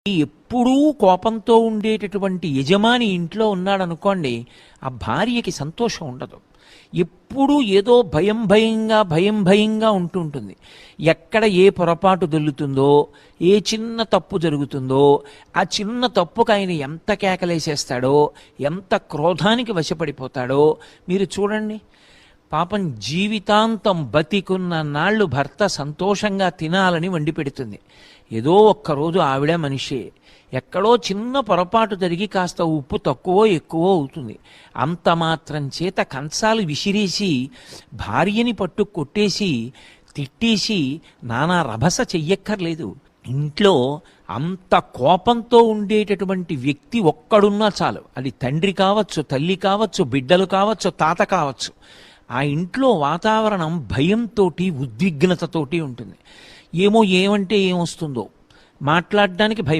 ఎప్పుడూ కోపంతో ఉండేటటువంటి యజమాని ఇంట్లో ఉన్నాడనుకోండి, ఆ భార్యకి సంతోషం ఉండదు. ఎప్పుడూ ఏదో భయంగా ఉంటుంటుంది. ఎక్కడ ఏ పొరపాటు దొల్లుతుందో, ఏ చిన్న తప్పు జరుగుతుందో, ఆ చిన్న తప్పుకు ఆయన ఎంత కేకలేసేస్తాడో, ఎంత క్రోధానికి వశపడిపోతాడో మీరు చూడండి. పాపం జీవితాంతం బతికున్న నాళ్ళు భర్త సంతోషంగా తినాలని వండి పెడుతుంది. ఏదో ఒక్కరోజు ఆవిడ మనిషే, ఎక్కడో చిన్న పొరపాటు జరిగి కాస్త ఉప్పు తక్కువో ఎక్కువో అవుతుంది. అంత మాత్రం చేత కంచాలు విసిరేసి భార్యని పట్టు కొట్టేసి తిట్టేసి నానా రభస చెయ్యక్కర్లేదు. ఇంట్లో అంత కోపంతో ఉండేటటువంటి వ్యక్తి ఒక్కడున్నా చాలు. అది తండ్రి కావచ్చు, తల్లి కావచ్చు, బిడ్డలు కావచ్చు, తాత కావచ్చు. ఆ ఇంట్లో వాతావరణం భయంతో, ఉద్విగ్నతతోటి ఉంటుంది. ఏమో ఏమంటే ఏమొస్తుందో మాట్లాడడానికి భయం.